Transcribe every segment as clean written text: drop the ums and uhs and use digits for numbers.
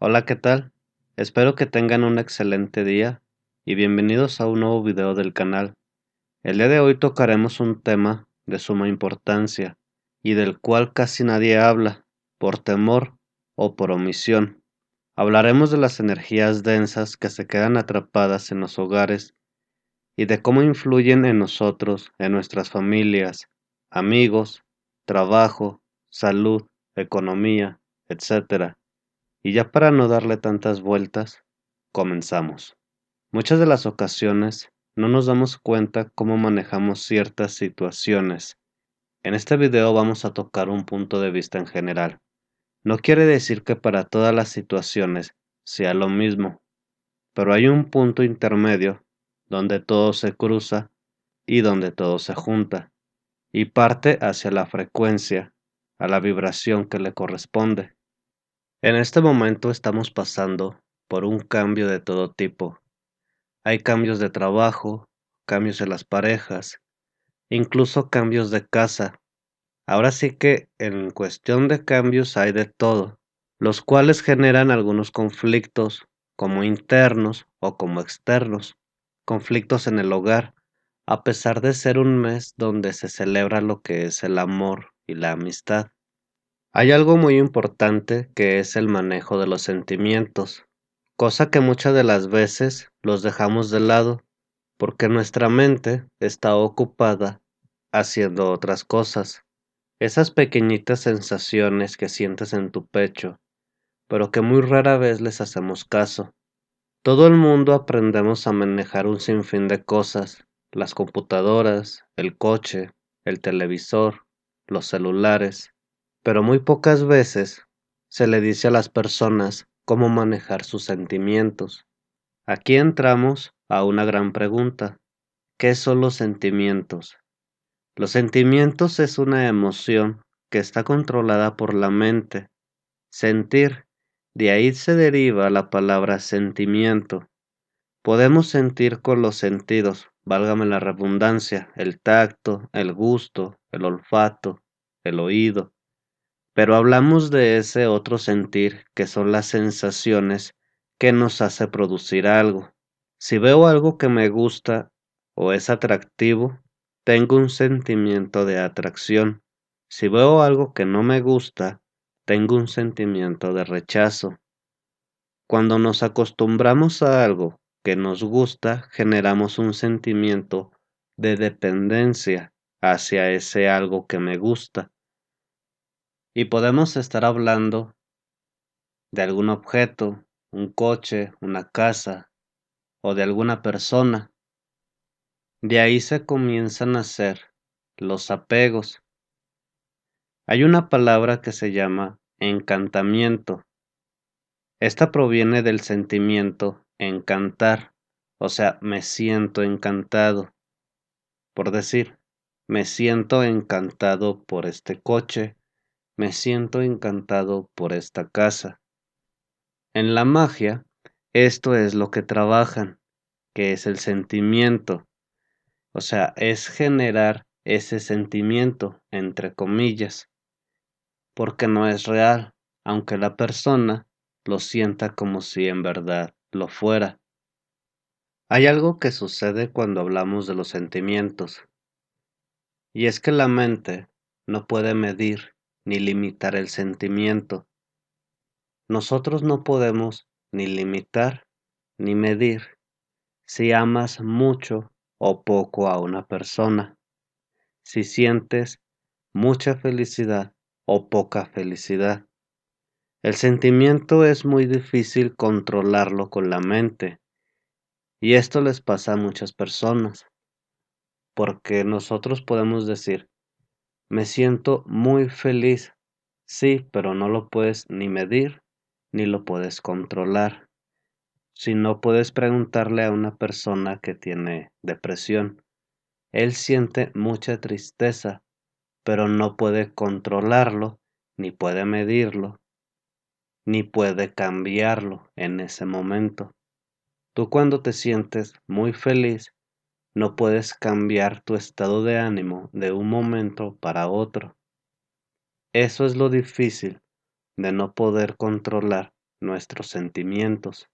Hola, ¿qué tal? Espero que tengan un excelente día y bienvenidos a un nuevo video del canal. El día de hoy tocaremos un tema de suma importancia y del cual casi nadie habla, por temor o por omisión. Hablaremos de las energías densas que se quedan atrapadas en los hogares y de cómo influyen en nosotros, en nuestras familias, amigos, trabajo, salud, economía, etc. Y ya para no darle tantas vueltas, comenzamos. Muchas de las ocasiones no nos damos cuenta cómo manejamos ciertas situaciones. En este video vamos a tocar un punto de vista en general. No quiere decir que para todas las situaciones sea lo mismo, pero hay un punto intermedio donde todo se cruza y donde todo se junta y parte hacia la frecuencia, a la vibración que le corresponde. En este momento estamos pasando por un cambio de todo tipo. Hay cambios de trabajo, cambios en las parejas, incluso cambios de casa. Ahora sí que en cuestión de cambios hay de todo, los cuales generan algunos conflictos, como internos o como externos, conflictos en el hogar, a pesar de ser un mes donde se celebra lo que es el amor y la amistad. Hay algo muy importante que es el manejo de los sentimientos, cosa que muchas de las veces los dejamos de lado porque nuestra mente está ocupada haciendo otras cosas. Esas pequeñitas sensaciones que sientes en tu pecho, pero que muy rara vez les hacemos caso. Todo el mundo aprendemos a manejar un sinfín de cosas, las computadoras, el coche, el televisor, los celulares, pero muy pocas veces se le dice a las personas cómo manejar sus sentimientos. Aquí entramos a una gran pregunta. ¿Qué son los sentimientos? Los sentimientos es una emoción que está controlada por la mente. Sentir, de ahí se deriva la palabra sentimiento. Podemos sentir con los sentidos, válgame la redundancia, el tacto, el gusto, el olfato, el oído, pero hablamos de ese otro sentir que son las sensaciones que nos hace producir algo. Si veo algo que me gusta o es atractivo, tengo un sentimiento de atracción. Si veo algo que no me gusta, tengo un sentimiento de rechazo. Cuando nos acostumbramos a algo que nos gusta, generamos un sentimiento de dependencia hacia ese algo que me gusta. Y podemos estar hablando de algún objeto, un coche, una casa o de alguna persona. De ahí se comienzan a hacer los apegos. Hay una palabra que se llama encantamiento. Esta proviene del sentimiento encantar, o sea, me siento encantado. Por decir, me siento encantado por este coche, me siento encantado por esta casa. En la magia, esto es lo que trabajan, que es el sentimiento, o sea, es generar ese sentimiento, entre comillas, porque no es real, aunque la persona lo sienta como si en verdad lo fuera. Hay algo que sucede cuando hablamos de los sentimientos, y es que la mente no puede medir ni limitar el sentimiento. Nosotros no podemos ni limitar ni medir si amas mucho o poco a una persona, si sientes mucha felicidad o poca felicidad. El sentimiento es muy difícil controlarlo con la mente, y esto les pasa a muchas personas, porque nosotros podemos decir, me siento muy feliz, sí, pero no lo puedes ni medir ni lo puedes controlar. Si no puedes preguntarle a una persona que tiene depresión, él siente mucha tristeza, pero no puede controlarlo, ni puede medirlo, ni puede cambiarlo en ese momento. Tú cuando te sientes muy feliz, no puedes cambiar tu estado de ánimo de un momento para otro. Eso es lo difícil de no poder controlar nuestros sentimientos.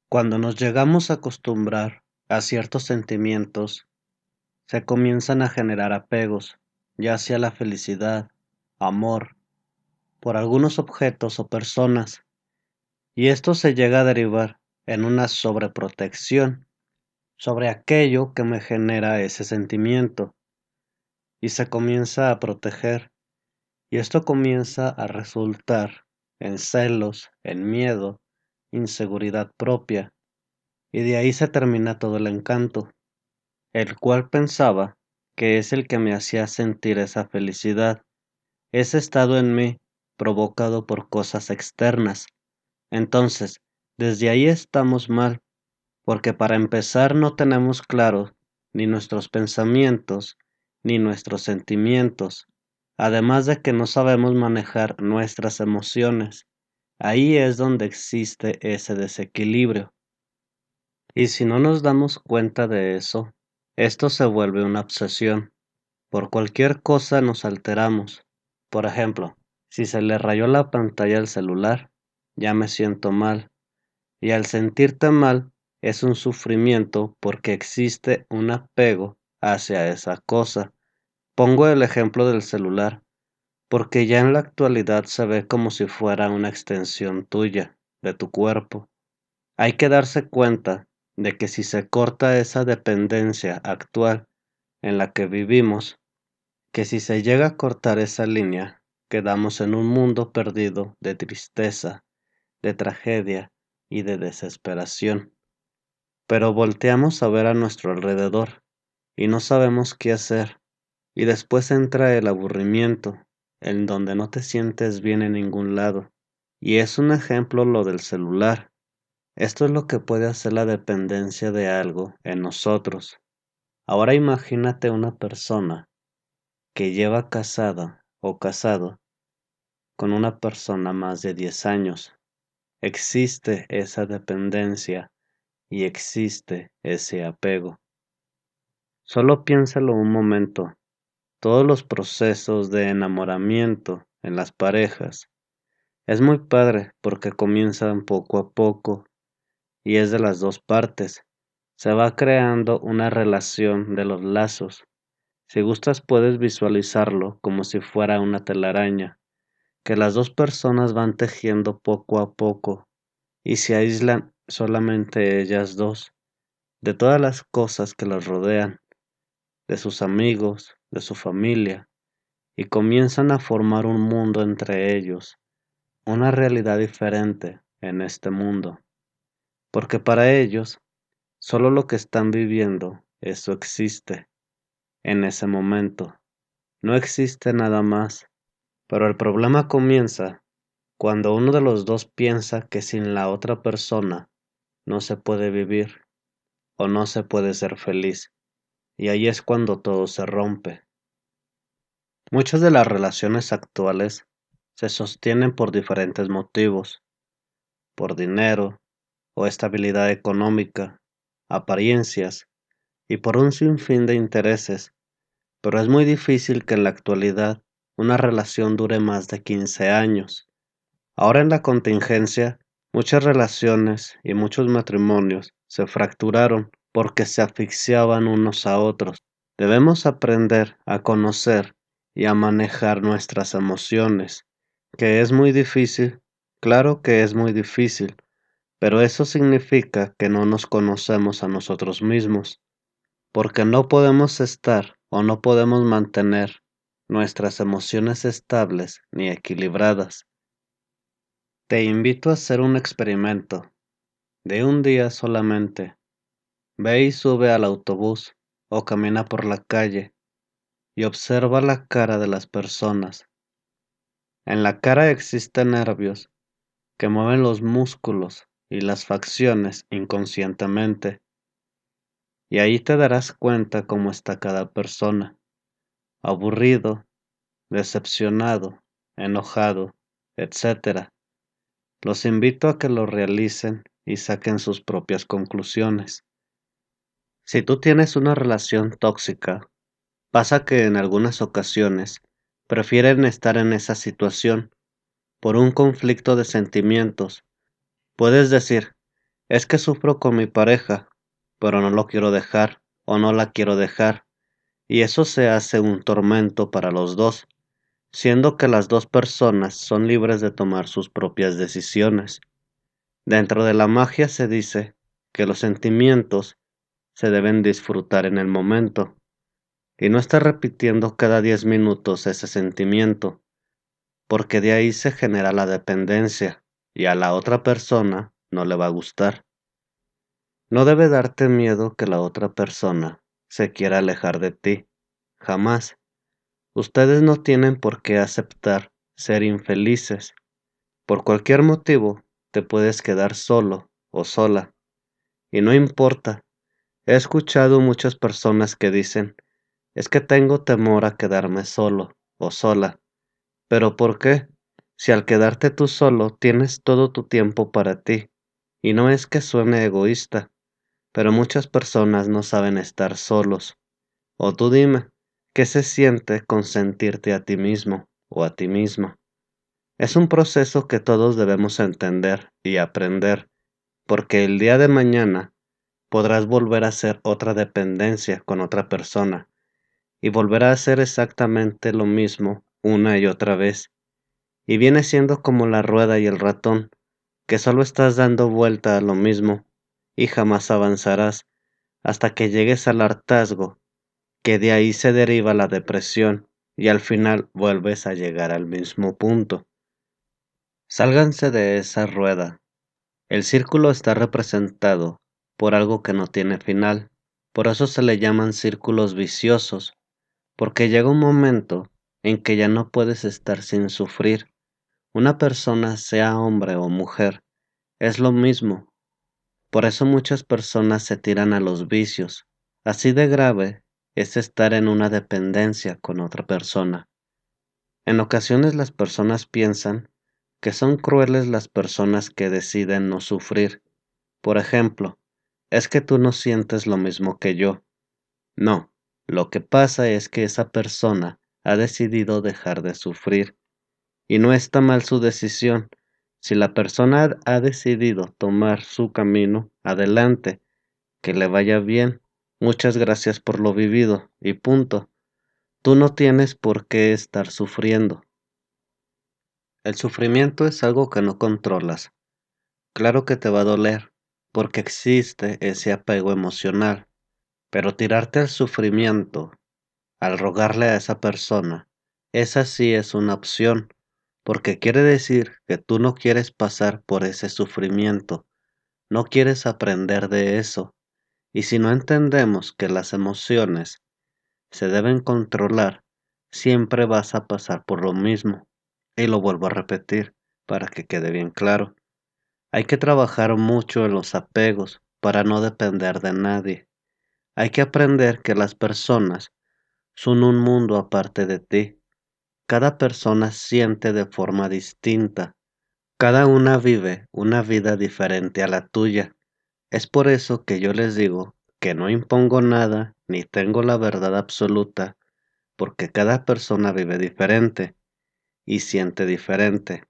Cuando nos llegamos a acostumbrar a ciertos sentimientos, se comienzan a generar apegos, ya sea la felicidad, amor, por algunos objetos o personas, y esto se llega a derivar en una sobreprotección sobre aquello que me genera ese sentimiento, y se comienza a proteger, y esto comienza a resultar en celos, en miedo, inseguridad propia, y de ahí se termina todo el encanto, el cual pensaba que es el que me hacía sentir esa felicidad, ese estado en mí provocado por cosas externas. Entonces, desde ahí estamos mal, porque para empezar no tenemos claro ni nuestros pensamientos ni nuestros sentimientos, además de que no sabemos manejar nuestras emociones. Ahí es donde existe ese desequilibrio. Y si no nos damos cuenta de eso, esto se vuelve una obsesión. Por cualquier cosa nos alteramos. Por ejemplo, si se le rayó la pantalla al celular, ya me siento mal. Y al sentirte mal, es un sufrimiento porque existe un apego hacia esa cosa. Pongo el ejemplo del celular, porque ya en la actualidad se ve como si fuera una extensión tuya, de tu cuerpo. Hay que darse cuenta de que si se corta esa dependencia actual en la que vivimos, que si se llega a cortar esa línea, quedamos en un mundo perdido de tristeza, de tragedia y de desesperación. Pero volteamos a ver a nuestro alrededor y no sabemos qué hacer, y después entra el aburrimiento, en donde no te sientes bien en ningún lado. Y es un ejemplo lo del celular. Esto es lo que puede hacer la dependencia de algo en nosotros. Ahora imagínate una persona que lleva casada o casado con una persona más de 10 años. Existe esa dependencia y existe ese apego. Solo piénsalo un momento. Todos los procesos de enamoramiento en las parejas es muy padre porque comienzan poco a poco y es de las dos partes. Se va creando una relación de los lazos. Si gustas puedes visualizarlo como si fuera una telaraña, que las dos personas van tejiendo poco a poco y se aíslan solamente ellas dos, de todas las cosas que las rodean, de sus amigos, de su familia, y comienzan a formar un mundo entre ellos, una realidad diferente en este mundo, porque para ellos solo lo que están viviendo, eso existe, en ese momento, no existe nada más, pero el problema comienza cuando uno de los dos piensa que sin la otra persona no se puede vivir o no se puede ser feliz, y ahí es cuando todo se rompe. Muchas de las relaciones actuales se sostienen por diferentes motivos, por dinero o estabilidad económica, apariencias y por un sinfín de intereses, pero es muy difícil que en la actualidad una relación dure más de 15 años. Ahora en la contingencia, muchas relaciones y muchos matrimonios se fracturaron porque se asfixiaban unos a otros. Debemos aprender a conocer y a manejar nuestras emociones, que es muy difícil, claro que es muy difícil, pero eso significa que no nos conocemos a nosotros mismos, porque no podemos estar o no podemos mantener nuestras emociones estables ni equilibradas. Te invito a hacer un experimento de un día solamente. Ve y sube al autobús o camina por la calle y observa la cara de las personas. En la cara existen nervios que mueven los músculos y las facciones inconscientemente, y ahí te darás cuenta cómo está cada persona: aburrido, decepcionado, enojado, etcétera. Los invito a que lo realicen y saquen sus propias conclusiones. Si tú tienes una relación tóxica, pasa que en algunas ocasiones prefieren estar en esa situación por un conflicto de sentimientos, Puedes decir, es que sufro con mi pareja, pero no lo quiero dejar o no la quiero dejar, y eso se hace un tormento para los dos, siendo que las dos personas son libres de tomar sus propias decisiones. Dentro de la magia se dice que los sentimientos se deben disfrutar en el momento, y no estar repitiendo cada 10 minutos ese sentimiento, porque de ahí se genera la dependencia, y a la otra persona no le va a gustar. No debe darte miedo que la otra persona se quiera alejar de ti, jamás. Ustedes no tienen por qué aceptar ser infelices. Por cualquier motivo, te puedes quedar solo o sola, y no importa. He escuchado muchas personas que dicen, es que tengo temor a quedarme solo o sola. ¿Pero por qué? Si al quedarte tú solo tienes todo tu tiempo para ti. Y no es que suene egoísta, pero muchas personas no saben estar solos. O tú dime, ¿qué se siente consentirte a ti mismo o a ti misma? Es un proceso que todos debemos entender y aprender, porque el día de mañana podrás volver a hacer otra dependencia con otra persona y volver a hacer exactamente lo mismo una y otra vez. Y viene siendo como la rueda y el ratón, que solo estás dando vuelta a lo mismo y jamás avanzarás hasta que llegues al hartazgo, que de ahí se deriva la depresión y al final vuelves a llegar al mismo punto. Sálganse de esa rueda. El círculo está representado por algo que no tiene final. Por eso se le llaman círculos viciosos, porque llega un momento en que ya no puedes estar sin sufrir. Una persona, sea hombre o mujer, es lo mismo. Por eso muchas personas se tiran a los vicios. Así de grave es estar en una dependencia con otra persona. En ocasiones las personas piensan que son crueles las personas que deciden no sufrir. Por ejemplo, es que tú no sientes lo mismo que yo. No, lo que pasa es que esa persona ha decidido dejar de sufrir. Y no está mal su decisión. Si la persona ha decidido tomar su camino, adelante, que le vaya bien. Muchas gracias por lo vivido y punto. Tú no tienes por qué estar sufriendo. El sufrimiento es algo que no controlas. Claro que te va a doler, porque existe ese apego emocional, pero tirarte al sufrimiento, al rogarle a esa persona, esa sí es una opción, porque quiere decir que tú no quieres pasar por ese sufrimiento, no quieres aprender de eso, y si no entendemos que las emociones se deben controlar, siempre vas a pasar por lo mismo. Y lo vuelvo a repetir para que quede bien claro. Hay que trabajar mucho en los apegos para no depender de nadie. Hay que aprender que las personas son un mundo aparte de ti. Cada persona siente de forma distinta. Cada una vive una vida diferente a la tuya. Es por eso que yo les digo que no impongo nada ni tengo la verdad absoluta, porque cada persona vive diferente y siente diferente.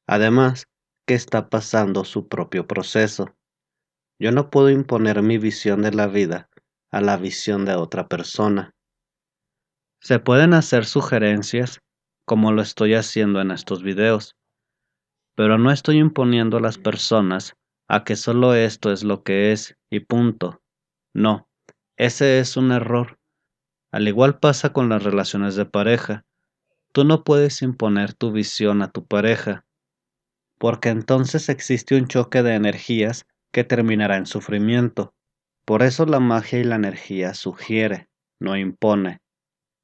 Además, que está pasando su propio proceso. Yo no puedo imponer mi visión de la vida a la visión de otra persona. Se pueden hacer sugerencias, como lo estoy haciendo en estos videos, pero no estoy imponiendo a las personas a que solo esto es lo que es y punto. No, ese es un error. Al igual pasa con las relaciones de pareja. Tú no puedes imponer tu visión a tu pareja, porque entonces existe un choque de energías que terminará en sufrimiento. Por eso la magia y la energía sugiere, no impone.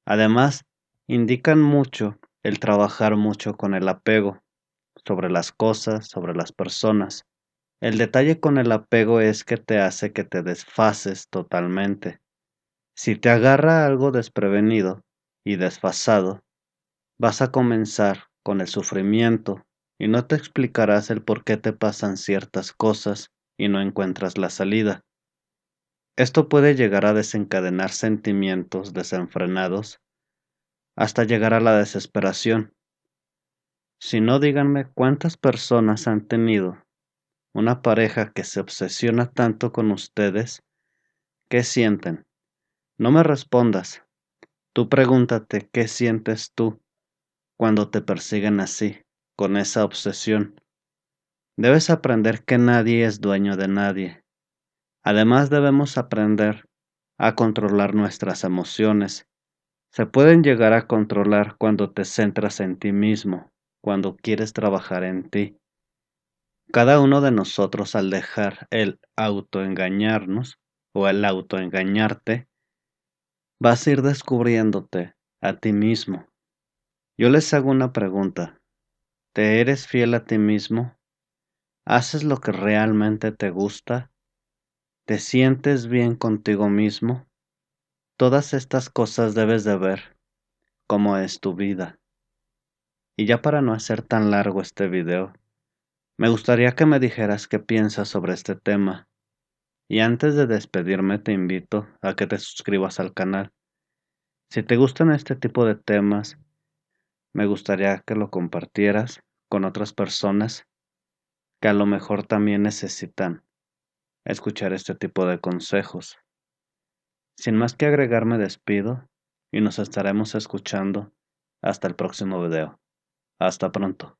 Además, indican mucho el trabajar mucho con el apego, sobre las cosas, sobre las personas. El detalle con el apego es que te hace que te desfases totalmente. Si te agarra algo desprevenido y desfasado, vas a comenzar con el sufrimiento y no te explicarás el por qué te pasan ciertas cosas y no encuentras la salida. Esto puede llegar a desencadenar sentimientos desenfrenados hasta llegar a la desesperación. Si no, díganme cuántas personas han tenido una pareja que se obsesiona tanto con ustedes, ¿qué sienten? No me respondas. Tú pregúntate qué sientes tú cuando te persiguen así, con esa obsesión. Debes aprender que nadie es dueño de nadie. Además debemos aprender a controlar nuestras emociones. Se pueden llegar a controlar cuando te centras en ti mismo, cuando quieres trabajar en ti. Cada uno de nosotros al dejar el autoengañarnos o el autoengañarte, vas a ir descubriéndote a ti mismo. Yo les hago una pregunta. ¿Te eres fiel a ti mismo? ¿Haces lo que realmente te gusta? ¿Te sientes bien contigo mismo? Todas estas cosas debes de ver cómo es tu vida. Y ya para no hacer tan largo este video, me gustaría que me dijeras qué piensas sobre este tema. Y antes de despedirme te invito a que te suscribas al canal. Si te gustan este tipo de temas, me gustaría que lo compartieras con otras personas que a lo mejor también necesitan escuchar este tipo de consejos. Sin más que agregar me despido y nos estaremos escuchando hasta el próximo video. Hasta pronto.